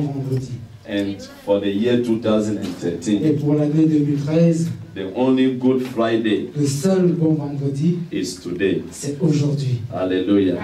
bon vendredi. And for the year 2013, Et pour l'année 2013, the only Good Friday le seul bon vendredi, is today. c'est aujourd'hui. Hallelujah.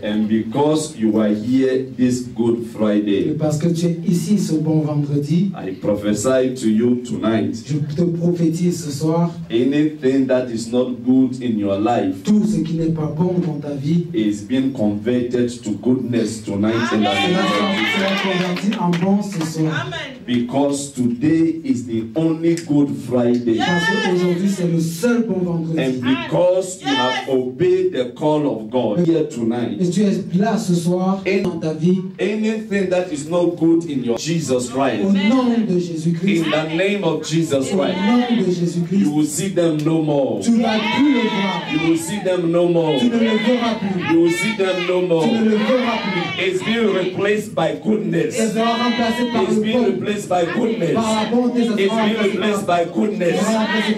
And because you are here this Good Et Friday, parce que tu es ici ce bon vendredi, I prophesy to you tonight, je te prophétise ce soir, anything that is not good in your life tout ce qui n'est pas bon dans ta vie, is being converted to goodness tonight in the name cela of Jesus. sera converti en bon ce soir. Because today is the only Good Friday. Parce qu'aujourd'hui c'est le seul bon vendredi. And because you have obeyed the call of God here tonight, Et tu es là ce soir dans ta vie, anything that is not good in your Jesus au Christ, nom de Jésus-Christ, in the name of Jesus au Christ, nom de you Jésus-Christ, will see them no more. tu ne vas plus le voir. You will see them no more. Tu ne le verras plus. You will see them no Tu ne more. le verras plus. It's being replaced by Elle goodness. sera remplacée par It's le being bon. replaced by goodness. Par la bonté, ça It's sera being remplacé replaced par by goodness.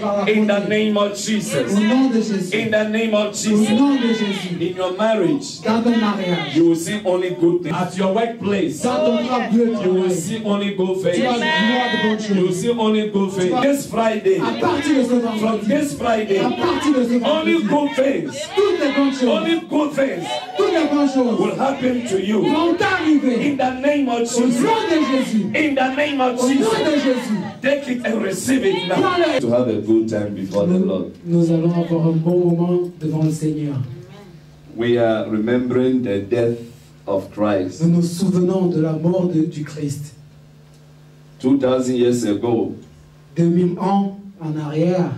la In the bonté. name of Au Jesus. nom de Jésus. In the name of Au Jesus. nom de Jésus. In your marriage, Dans ton mariage. you will see only good things. At your workplace, Dans ton travail. you will see only good Tu vas things. voir de bonnes You will choses. see only good things. This Friday, À partir de ce from vendredi. this Friday, À partir de ce only vendredi. good things, Toutes les bonnes choses. only good things Toutes les bonnes choses will happen to you. vont t'arriver. In the name of Au nom Jesus. de Jésus. In the name of Au nom Jesus. de Jésus. Take it and receive it now. Prends-le. To have a good time before the Lord. Nous allons avoir un bon moment devant le Seigneur. We are remembering the death of Christ. Nous nous souvenons de la mort du Christ. 2000 years ago, 2000 ans en arrière,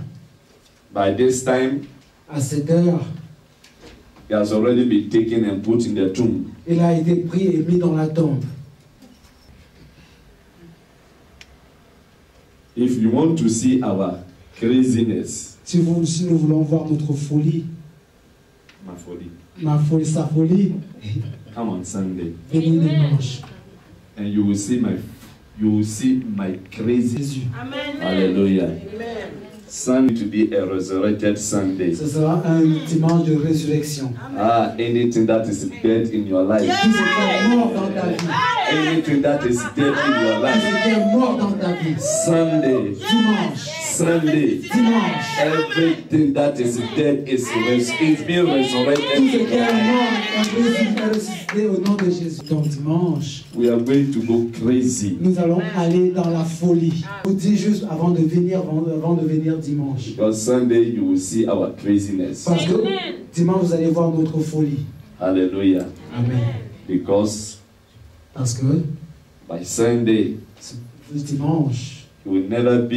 by this time, à cette heure, he has already been taken and put in the tomb. il a été pris et mis dans la tombe. If you want to see our craziness, Si nous voulons voir notre folie, my folly, sa folie, come on Sunday, venez dimanche. and you will see my crazy. Jésus. Hallelujah. Sunday to be a resurrected Sunday. Ce sera un dimanche de résurrection. Anything that is dead in your life, Tout ce qui est mort dans ta vie, anything that is dead in your tout life, ce qui est mort dans ta vie, Sunday, dimanche, Sunday, dimanche, everything that is dead is being tout ce resurrected. qui est mort est ressuscité au nom de Jésus. Donc dimanche, We are going to go crazy nous allons aller dans la folie. Je vous dis juste avant de venir dimanche. because Sunday you will see our craziness. Parce que dimanche, vous allez voir notre folie. Hallelujah. Amen. Because Parce que by Sunday le dimanche, you will not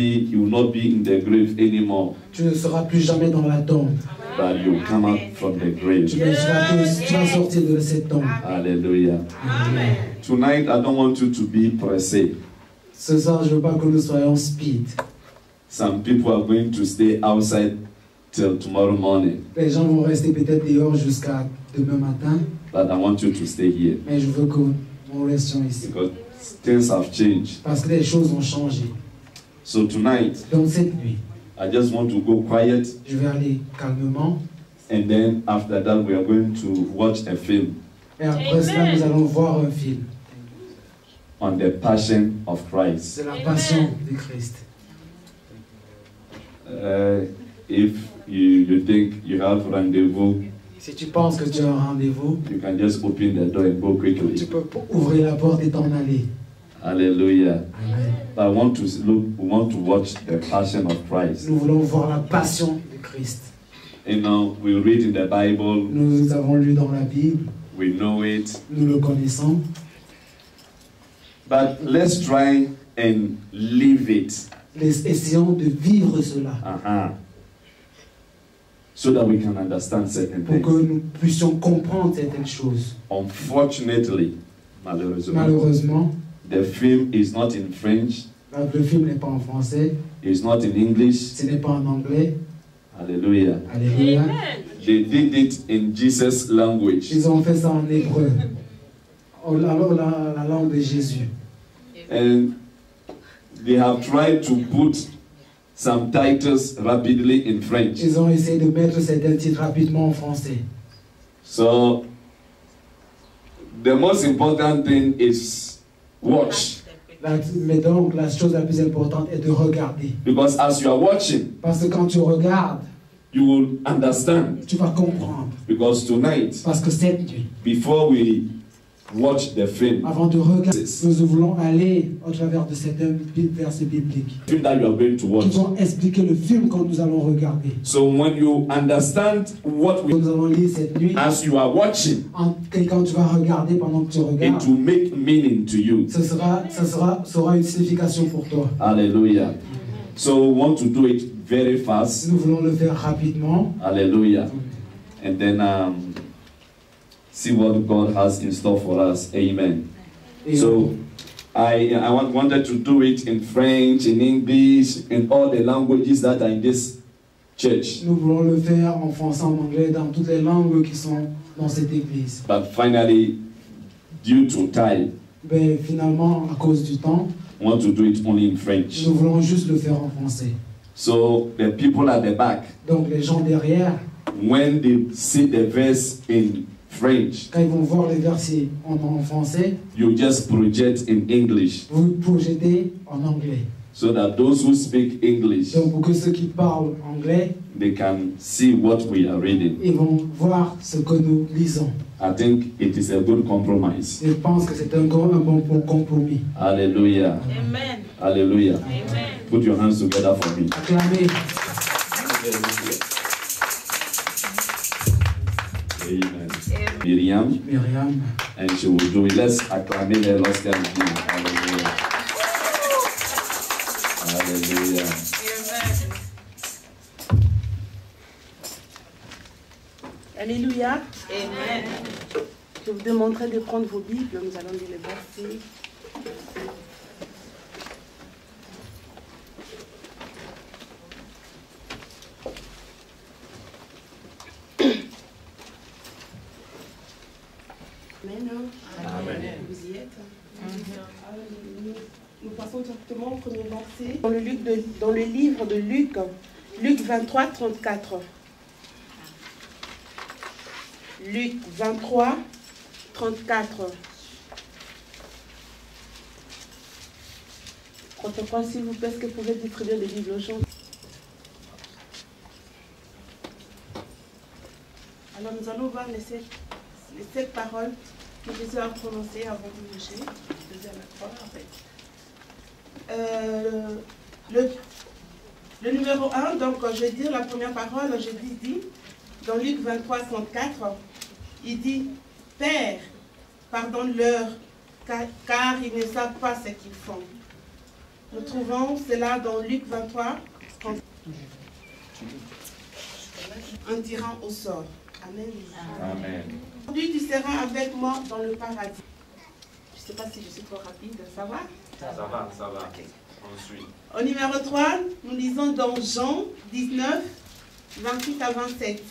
be in the grave anymore, tu ne seras plus jamais dans la tombe. but you will come out from the grave. Tu vas sortir de cette tombe. Hallelujah. Amen. Tonight I don't want you to be pressé. Ce soir, je ne veux pas que nous soyons speed. Some people are going to stay outside till tomorrow morning, Les gens vont rester peut-être dehors jusqu'à demain matin, but I want you to stay here mais je veux que nous restions ici. because things have changed. Parce que les choses ont changé. So tonight Donc cette nuit, I just want to go quiet, je vais aller calmement. and then after that we are going to watch a film Et après cela, nous allons voir un film. on the Passion of Christ. C'est la passion de Christ. If you think you have rendezvous, Si tu penses que tu as un rendez-vous, you can just open the door and go tu quickly. peux ouvrir la porte et t'en aller. Hallelujah. Amen. But we want to watch the Passion of Christ. Nous voulons voir la passion de Christ. You know, we read in the Bible, Nous avons lu dans la Bible, we know it, nous le connaissons. but let's try and live it. Essayons de vivre cela So that we can understand certain pour que things. nous puissions comprendre certaines choses. Unfortunately, malheureusement, Malheureusement, the film is not in French, le film n'est pas en français, it's not in English. ce n'est pas en anglais. Hallelujah. Alléluia. They did it in Jesus' language. Ils ont fait ça en hébreu, la langue de Jésus. And they have tried to put some titles rapidly in French. Ils ont essayé de mettre certains titres rapidement en français. So, the most important thing is watch. Mais donc, la chose la plus importante est de regarder. Because as you are watching, Parce que quand tu regardes, you will understand. tu vas comprendre. Because tonight, Parce que cette nuit, before we watch the film, avant de regarder, nous voulons aller au travers de cet verset biblique film that you are going to qui watch. vont expliquer le film que nous allons regarder. So when you understand what we, Nous allons lire cette nuit. as you are watching, Et quand tu vas regarder, pendant que tu it regardes, will make meaning to you. ça aura une signification pour toi. Hallelujah. So we want to do it very fast. Nous voulons le faire rapidement. Hallelujah. And then see what God has in store for us. Amen. Et So wanted to do it in French, in English, in all the languages that are in this church. nous voulons le faire en français, en anglais, dans toutes les langues qui sont dans cette église. But finally, due to time, Mais finalement, à cause du temps, we want to do it only in French. nous voulons juste le faire en français. So the people at the back, Donc les gens derrière, when they see the verse in French, quand ils vont voir les versets en français, you just project in English vous projetez en anglais. so that those who speak English, Donc pour que ceux qui parlent anglais, they can see what we are reading. ils vont voir ce que nous lisons. I think it is a good compromise. Je pense que c'est un bon compromis. Hallelujah. Amen. Hallelujah. Amen. Put your hands together for me. Acclamez. Amen. Miriam, Myriam. and she will do it. Let's acclamate her. Let's get it. Hallelujah. Hallelujah. Alléluia. Amen. Je vous demanderai de prendre vos Bibles. Nous allons lire les versets. Amen. Vous y êtes. Nous passons directement au premier verset. Dans le livre de Luc, Luc 23, 34. Luc 23, 34. Protocole, s'il vous plaît, est-ce que vous pouvez distribuer des Bibles aux gens? Alors, nous allons voir les sept paroles que Jésus a prononcées avant de bouger. Deuxième croix, en fait. Le numéro 1, donc, je vais dire la première parole, Jésus dit, dans Luc 23, 34, il dit, « Père, pardonne-leur, car ils ne savent pas ce qu'ils font. » Nous trouvons cela dans Luc 23, 30. Un tyran au sort. Amen. Amen. Aujourd'hui, tu seras avec moi dans le paradis. Je ne sais pas si je suis trop rapide, ça va? Ça va, ça va. Ok. On suit. Au numéro 3, nous lisons dans Jean 19, 28 à 27.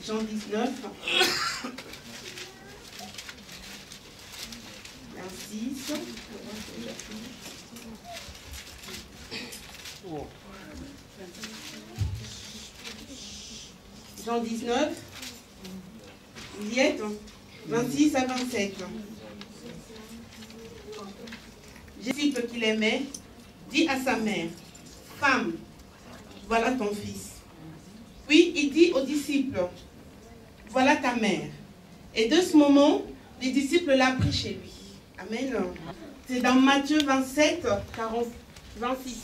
Jean 19, 26. Jean 19, vous y êtes, 26 à 27. Jésus, qu'il aimait, dit à sa mère, « Femme, voilà ton fils. » Puis il dit aux disciples, « Voilà ta mère. » Et de ce moment, les disciples l'ont pris chez lui. Amen. C'est dans Matthieu 27, 26.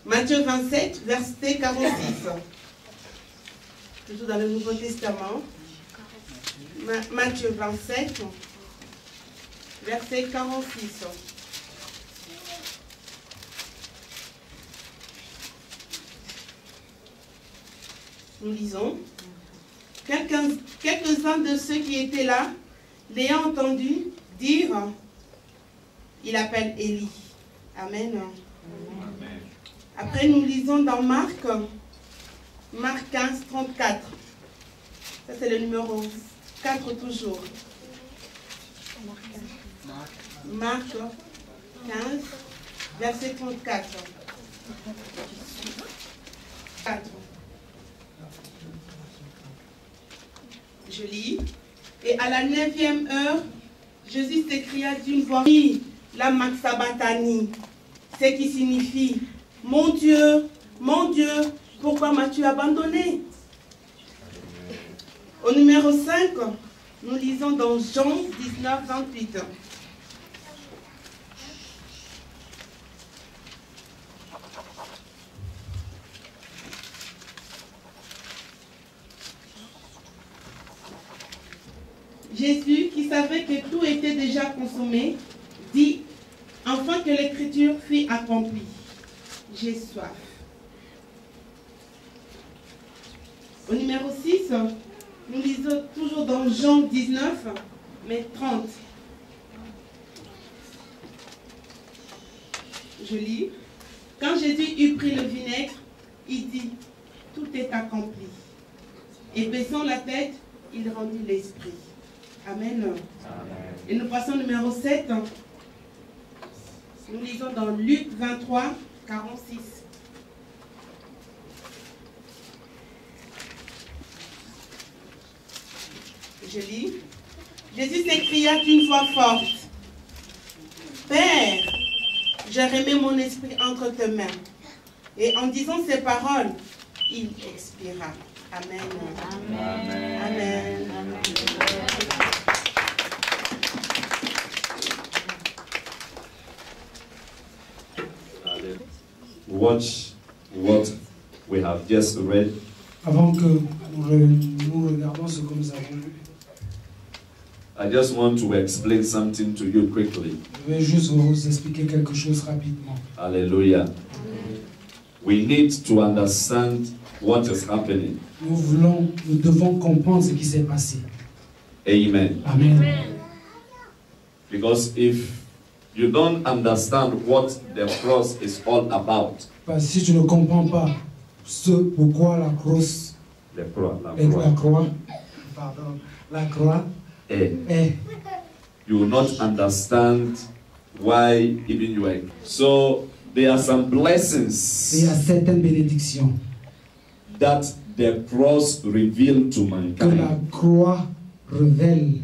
Matthieu 27, verset 46. Toujours dans le Nouveau Testament. Matthieu 27, verset 46. Nous lisons. Quelques-uns de ceux qui étaient là, l'ayant entendu dire, il appelle Élie. Amen. Amen. Après, nous lisons dans Marc 15, 34. Ça, c'est le numéro 4 toujours. Marc 15, verset 34. 4. Je lis. Et à la 9e heure, Jésus s'écria d'une voix, la Maxabatani, ce qui signifie, mon Dieu, pourquoi m'as-tu abandonné? Au numéro 5, nous lisons dans Jean 19, 28. Jésus, qui savait que tout était déjà consommé, dit, afin que l'écriture fût accomplie, j'ai soif. Au numéro 6, nous lisons toujours dans Jean 19, mais 30. Je lis. Quand Jésus eut pris le vinaigre, il dit, tout est accompli. Et baissant la tête, il rendit l'esprit. Amen. Amen. Et nous passons au numéro 7. Nous lisons dans Luc 23, 46. Je lis. Jésus s'écria d'une voix forte, Père, j'ai remis mon esprit entre tes mains. Et en disant ces paroles, il expira. Amen. Amen. Amen. Watch what we have just read. Avant que nous regardions ce que nous avons lu, I just want to explain something to you quickly. je vais juste vous expliquer quelque chose rapidement. Hallelujah. We need to understand what is happening. Nous devons comprendre ce qui s'est passé. Amen. Amen. Because if you don't understand what the cross is all about, Parce que si tu ne comprends pas ce pourquoi la croix est, you will not understand why even you are. So there are some blessings il y a certaines bénédictions that the cross revealed to que la mankind. croix révèle.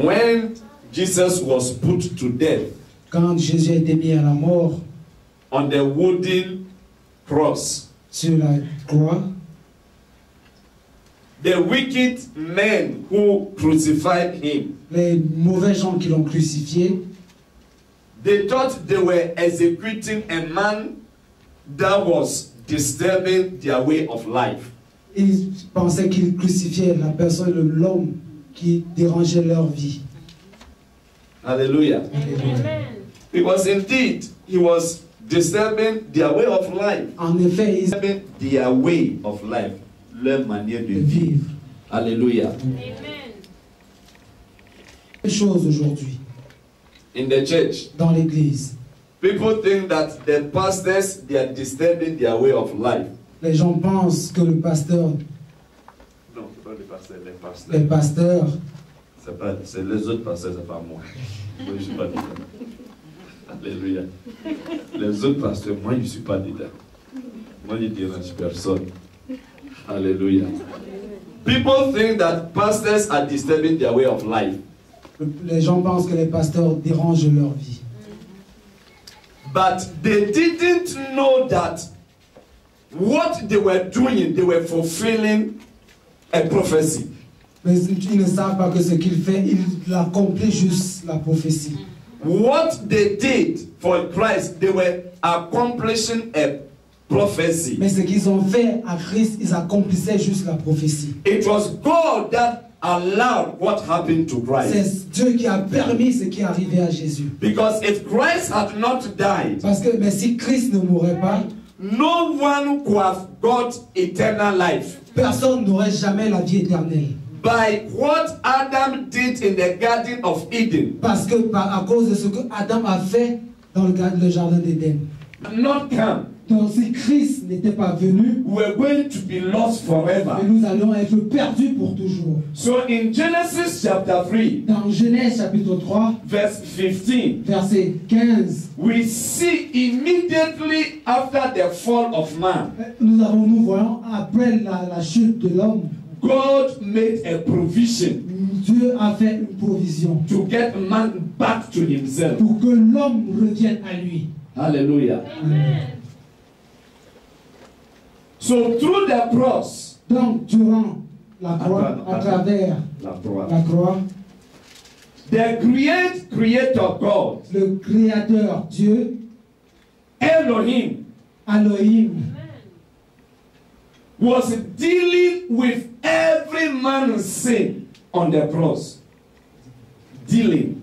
When Jesus was put to death Quand Jésus a été mis à la mort on the wooden cross, sur la croix, the wicked men who crucified him, les mauvais gens qui l'ont crucifié, they thought they were executing a man that was disturbing their way of life. ils pensaient qu'ils crucifiaient la personne, l'homme qui dérangeait leur vie. Hallelujah. Alléluia. Because indeed, he was disturbing their way of life. En effet, ils Disturbing their way of life, leur manière de vivre. vivent. Hallelujah. Des choses aujourd'hui In the church, dans l'église. people think that the pastors, they are disturbing their way of life. Les gens pensent que le pasteur, Non, c'est pas les pasteurs, les pasteurs. les pasteurs, C'est les autres pasteurs, c'est pas moi. Moi, je ne suis pas dedans. Alléluia. Les autres pasteurs, moi, je ne suis pas dedans. Moi, je ne dérange personne. Alléluia. People think that pastors are disturbing their way of life. les gens pensent que les pasteurs dérangent leur vie. But they didn't know that what they were doing, they were fulfilling a prophecy. Mais ils ne savent pas que ce qu'il fait, il accomplit juste la prophétie. What they did for Christ, they were accomplishing a prophecy. Mais ce qu'ils ont fait à Christ, ils accomplissaient juste la prophétie. It was God that allowed what happened to Christ. C'est Dieu qui a permis ce qui est arrivé à Jésus. Because if Christ had not died, Parce que mais si Christ ne mourrait pas, no one could have got eternal life. personne n'aurait jamais la vie éternelle. By what Adam did in the Garden of Eden, Parce que à cause de ce que Adam a fait dans le jardin d'Éden. not come Donc si Christ n'était pas venu, we were going to be lost forever. nous allons être perdus pour toujours. So in Genesis chapter 3, Dans Genèse chapitre 3, verse 15, verset 15, we see immediately after the fall of man, nous voyons après la chute de l'homme, God made a provision Dieu a fait une provision to get man back to himself. pour que l'homme revienne à lui. Hallelujah. Amen. So through the cross, Donc, durant la croix, à travers la croix, the great creator God, le Créateur Dieu, Elohim, Elohim, was dealing with every man's sin on the cross. Dealing.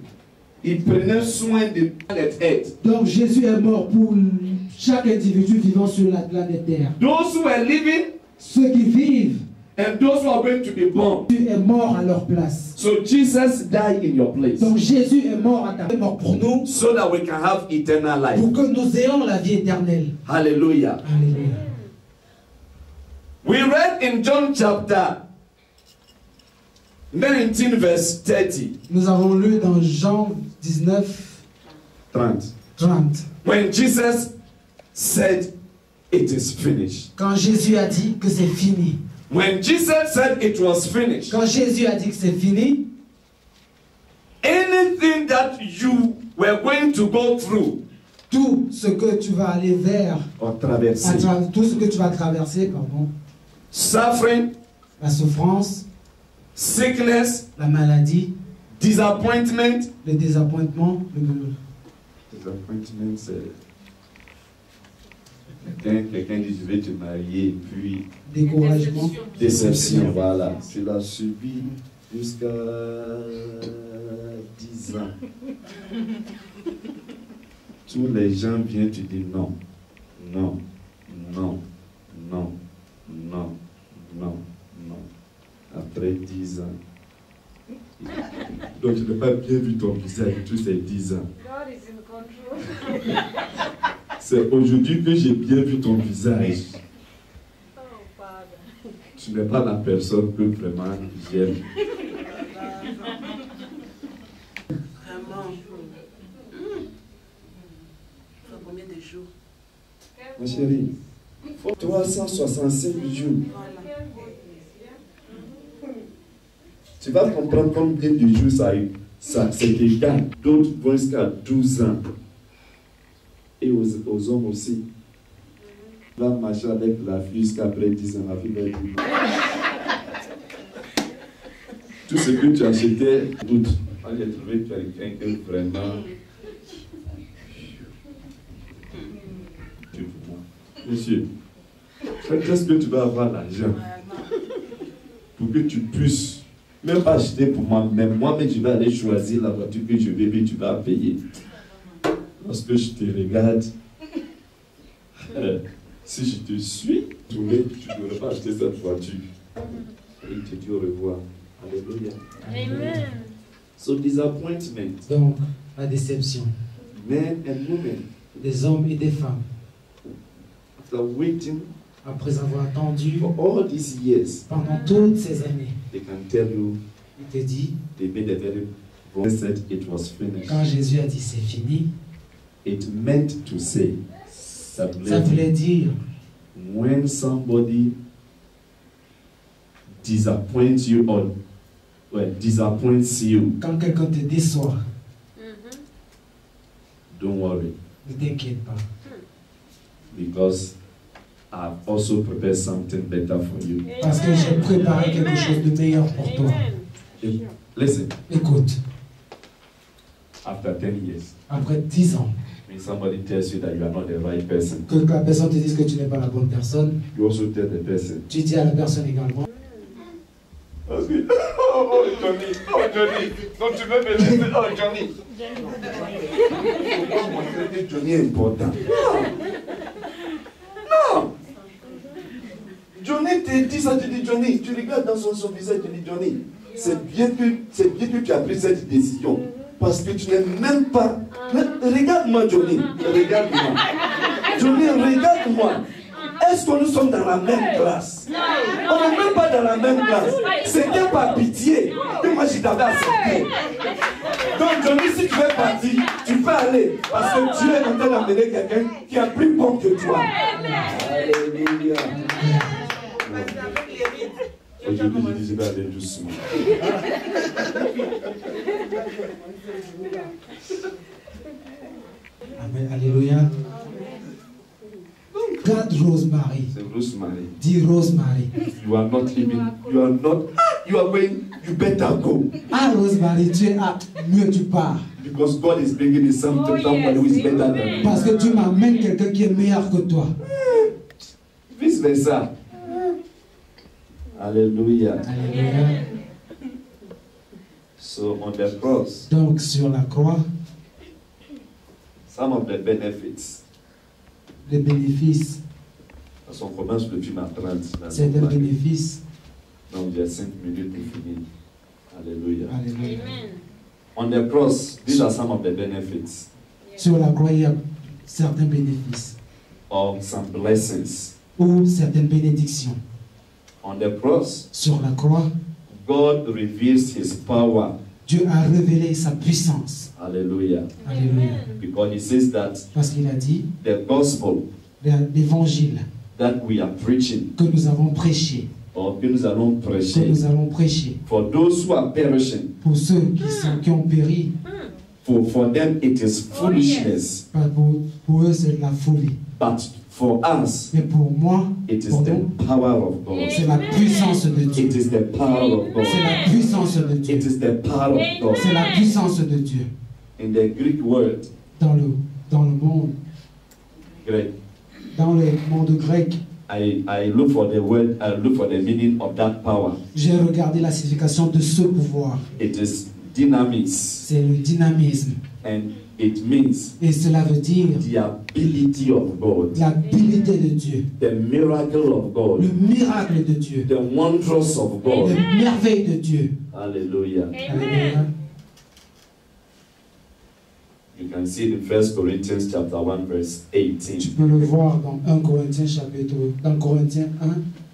Il prenait soin de la tête. donc Jésus est mort pour chaque individu vivant sur la planète Terre. Those who were living Ceux qui vivent, and those who are going to be born. Jésus est mort à leur place. So Jesus died in your place. Donc Jésus est mort pour nous, So that we can have eternal life. pour que nous ayons la vie éternelle. Hallelujah. Alléluia. We read in John chapter 19 verse 30. Nous avons lu dans Jean 19, 30. 30. When Jesus said it is finished. Quand Jésus a dit que c'est fini. When Jesus said it was finished. Quand Jésus a dit que c'est fini, Anything that you were going to go through tout ce que tu vas aller vers, or traverser, tout ce que tu vas traverser, pardon, suffering, la souffrance, sickness, la maladie, disappointment. le désappointement, Disappointment, c'est quelqu'un dit je vais te marier, puis découragement, déception, voilà. Tu l'as subi jusqu'à 10 ans. Tous les gens viennent te dire non, non, non, non, non, non, non. Après 10 ans. Donc je n'ai pas bien vu ton visage tous ces 10 ans. C'est aujourd'hui que j'ai bien vu ton visage. Tu n'es pas la personne que vraiment j'aime. Vraiment. Combien de jours? Ma chérie, 365 jours. Tu vas comprendre combien de jours ça a eu. Ça, c'est égal. D'autres vont jusqu'à 12 ans. Et aux hommes aussi. Tu vas marcher avec la fille jusqu'à après 10 ans. La fille va dire tout ce que tu achetais, doute. Moi, j'ai trouvé quelqu'un que vraiment. Monsieur, qu'est-ce que tu vas avoir l'argent pour que tu puisses, même pas acheter pour moi-même, moi-même je vais aller choisir la voiture que je veux et tu vas payer. Lorsque je te regarde, si je te suis, tu ne devrais pas acheter cette voiture. Et il te dit au revoir. Alléluia. Amen. So disappointment, donc la déception men and women, des hommes et des femmes. after waiting Après avoir attendu for all these years, pendant toutes ces années, they can tell you il te dit, they made a very wrong said it was finished. quand Jésus a dit c'est fini, It meant to say, ça voulait dire, when somebody disappoints you or disappoints you, quand quelqu'un te déçoit, don't worry, ne t'inquiète pas. because I've also prepared something better for you. Parce que j'ai préparé quelque chose de meilleur pour toi. Listen, Écoute, after 10 years, après 10 ans, when somebody tells you that you are not the right person, que la personne te dise que tu n'es pas la bonne personne, you also tell the person, tu dis à la personne également, oh Johnny, donc tu veux me laisser, oh Johnny. Pourquoi montrer que Johnny est important? Non. Johnny te dit ça, tu dis Johnny, tu regardes dans son visage, tu dis Johnny, c'est bien que tu as pris cette décision. Parce que tu n'es même pas. Regarde-moi Johnny, regarde-moi. Johnny, regarde-moi. Est-ce que nous sommes dans la même classe? On n'est même pas dans la même classe. C'était par pitié que moi je t'avais accepté. Donc Johnny, si tu veux partir, tu peux aller. Parce que Dieu est en train d'amener quelqu'un qui est plus bon que toi. Alléluia. Aujourd'hui, je disais, aller doucement. Amen. Alléluia. Regarde Rosemary. C'est Rosemary. Dis Rosemary. You are not living. You are not. You are going. You better go. Ah Rosemary, tu es apte. Mieux tu pars. Because God is bringing you somebody who is better than you. Parce que tu m'amènes quelqu'un qui est meilleur que toi. Vice versa. Alléluia. Alléluia. So on the cross, Donc sur la croix, some of the benefits. les bénéfices, Parce qu'on commence le film à 30. c'est des bénéfices. Donc j'ai 5 minutes pour finir. Alléluia. Alléluia. On the cross, these are some of the benefits. Sur la croix, il y a certains bénéfices Or some blessings. ou certaines bénédictions. On the cross, Sur la croix, God reveals His power. Dieu a révélé sa puissance. Hallelujah. Alléluia. Because He says that Parce qu'il a dit, the gospel l'évangile that we are preaching, que nous avons prêché, or que nous allons que prêcher, nous allons prêcher, for those who are perishing, pour ceux qui ont péri, for them it is foolishness. pas pour eux c'est de la folie. But for us, Mais pour moi, it is pour the nous, power of God. c'est la puissance de Dieu. It is the power of God. C'est la puissance de Dieu. It is the power of God. C'est la puissance de Dieu. In the Greek word, Dans le monde, Greek, dans le monde grec, I look for the word, I look for the meaning of that power. j'ai regardé la signification de ce pouvoir. It is dynamis, C'est le dynamisme. and it means Et cela veut dire the ability of God, l'habilité de Dieu, the miracle of le God, miracle de Dieu, the wonders of God. les merveilles de Dieu. Hallelujah. Alléluia. You can see it in 1 Corinthians chapter 1 verse Tu 18. peux le voir dans 1 Corinthiens chapitre 1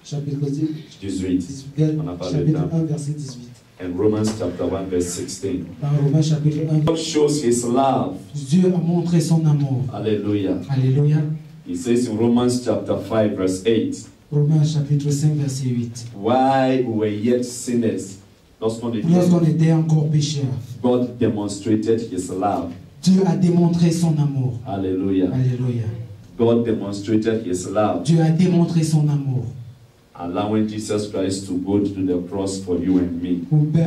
chapitre 18. On a parlé de chapitre temps. 1 verset 18. And Romans chapter 1 verse 16. Dans Romains chapitre 1, God shows His love. Dieu a montré son amour. Hallelujah. Alléluia. He says in Romans chapter 5 verse 8. Romains chapitre 5 verset 8. Why we were yet sinners, lorsqu'on Lorsqu'on était, était encore pécheurs, God demonstrated His love. Dieu a démontré son amour. Hallelujah. Alléluia. God demonstrated His love, Dieu a démontré son amour. allowing Jesus Christ to go to the cross for you and me.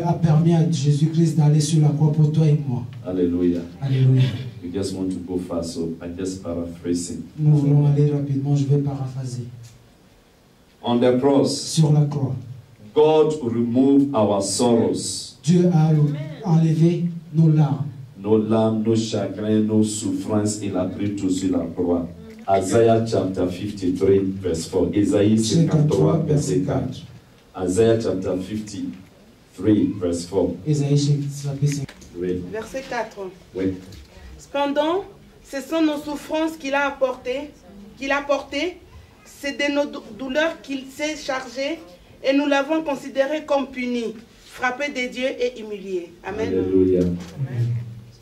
A permis à Jésus-Christ d'aller sur la croix pour toi et moi. Hallelujah. Alléluia. We just want to go fast, so I just paraphrasing. Nous voulons aller rapidement, je vais paraphraser. On the cross, Sur la croix, God removed our sorrows. Dieu a enlevé nos larmes. Nos larmes, nos chagrins, nos souffrances, il a pris tout sur la croix. Isaiah chapter 53, verse 4. Isaïe 53, verset 4. Isaiah chapter 53, verse 4. Ésaïe chapitre 5. Oui, Verset 4. oui. Cependant, ce sont nos souffrances qu'il a portées, c'est de nos douleurs qu'il s'est chargé, et nous l'avons considéré comme puni, frappé de Dieu et humilié. Amen. Hallelujah.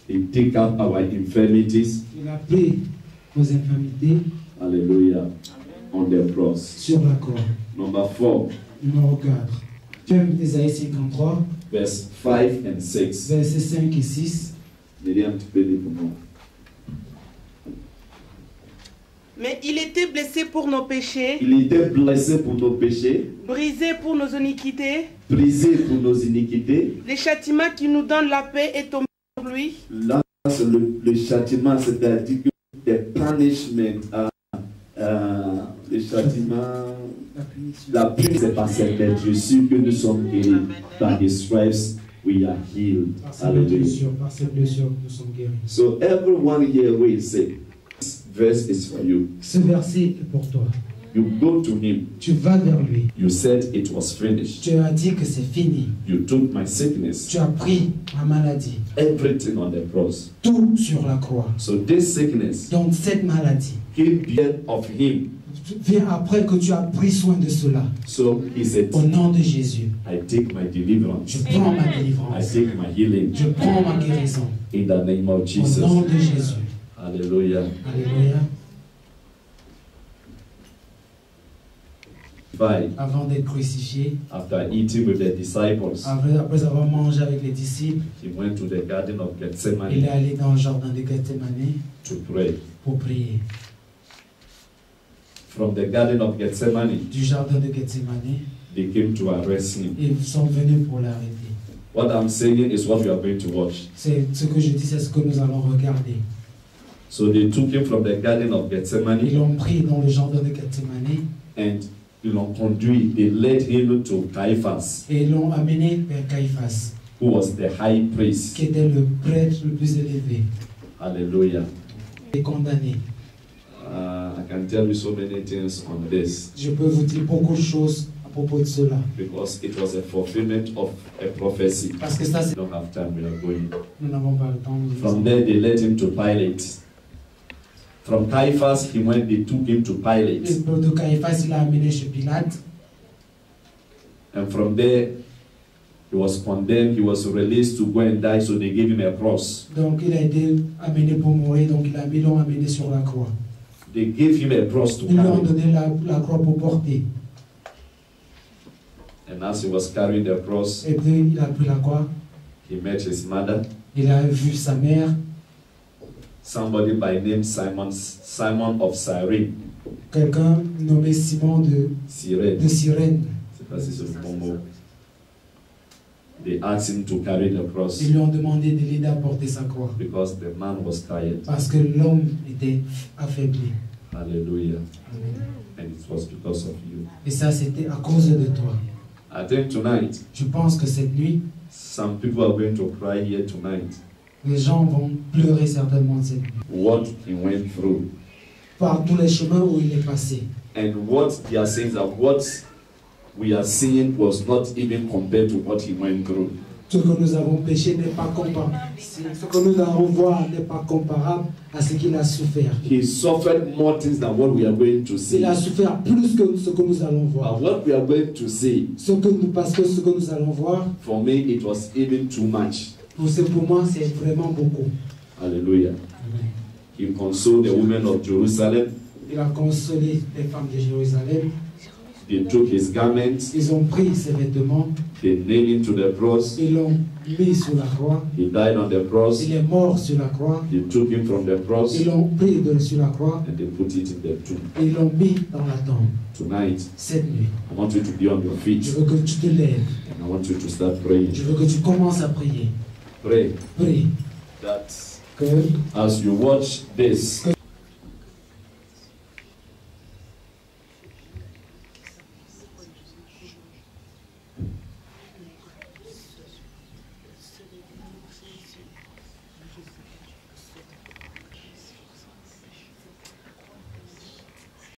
He took out our infirmities. Il a pris nos infirmités Hallelujah. On the cross. sur la croix. Number 4, Numéro 4. Comme Ésaïe 53, verse 5 and 6. versets 5 et 6. Lisez un petit peu les pour moi. Mais il était blessé pour nos péchés, Il était blessé pour nos péchés, brisé pour nos iniquités. brisé pour nos iniquités. Les châtiments qui nous donnent la paix est tombé sur lui. Là, c'est le châtiment, c'est-à-dire que le punishment, le châtiment, la punition, c'est par cette lettre. Je suis que nous sommes guéris. By His stripes, we are healed. Hallelujah. Par cette blessure, nous sommes guéris. So everyone here will say, this verse is for you. Ce verset est pour toi. You go to him. Tu vas vers lui. You said it was finished. Tu as dit que c'est fini. You took my sickness. Tu as pris ma maladie. Everything on the cross. Tout sur la croix. So this sickness Donc cette maladie came because of him. vient après que tu as pris soin de cela. So he said, Au nom de Jésus, I take my deliverance. je prends ma I délivrance. take my healing. Je prends ma guérison. In the name of Au Jesus. nom de Jésus. Hallelujah. Alléluia. 5. Avant d'être crucifié, After eating with the disciples, après avoir mangé avec les disciples, he went to the garden of il est Gethsemane allé dans le jardin de Gethsemane to pray. pour prier. From the garden of Gethsemane, Du jardin de Gethsemane, they came to arrest him. ils sont venus pour l'arrêter. What I'm saying is what we are going to watch. C'est ce que je dis, c'est ce que nous allons regarder. So they took him from the garden of Ils Gethsemane l'ont pris dans le jardin de Gethsemane and they l'ont conduit. They led him to Caiaphas, et ils l'ont amené vers Caiphas, who was the high priest. qui était le prêtre le plus élevé, Hallelujah. et condamné. I can tell you so many things on this Je peux vous dire beaucoup de choses à propos de cela. because it was a fulfillment of a prophecy. Parce que ça, We don't have time, we are going. nous n'avons pas le temps. From there, they led him to Pilate. From Caiaphas, they took him to Pilate. De Caiphas, il l'a amené chez Pilate. And from there, he was condemned. He was released to go and die, so they gave him a cross. Donc il a été amené pour mourir, donc ils l'ont amené sur la croix. They gave him a cross to Ils lui ont carry. donné la croix pour porter. And as he was carrying the cross, Et puis il a pris la croix, he met his mother, il a vu sa mère, somebody by name Simon of Cyrene. quelqu'un nommé Simon de Cyrene. Cyrène. C'est pas si c'est le bon mot. They asked him to carry the cross Ils lui ont demandé de l'aider à porter sa croix. because the man was tired. Parce que l'homme était affaibli. Hallelujah. And it was because of you. Et ça, c'était à cause de toi. I think tonight, Je pense que cette nuit, some people are going to cry here tonight. les gens vont pleurer certainement cette nuit. What he went through. Par tous les chemins où il est passé. And what they are saying is that what we are seeing was not even compared to what he went through. Ce que nous avons péché n'est pas comparable. Ce que nous allons voir n'est pas comparable à ce qu'il a souffert. He suffered more things than what we are going to see. Il a souffert plus que ce que nous allons voir. But what we are going to see, Parce que ce que nous allons voir, for me, it was even too much. pour moi, c'est vraiment beaucoup. Hallelujah. He consoled the women of Jerusalem. Il a consolé les femmes de Jérusalem. They took his garments. Ils ont pris ses vêtements. They nailed him to the cross. Ils l'ont mis sur la croix. He died on the cross. Il est mort sur la croix. They took him from the cross Ils l'ont pris sur la croix. and they put it in the tomb. Et ils l'ont mis dans la tombe. Tonight, Cette nuit, I want you to be on your je feet veux que tu te lèves. and I want you to start praying. Je veux que tu commences à prier. Pray Prie that que as you watch this,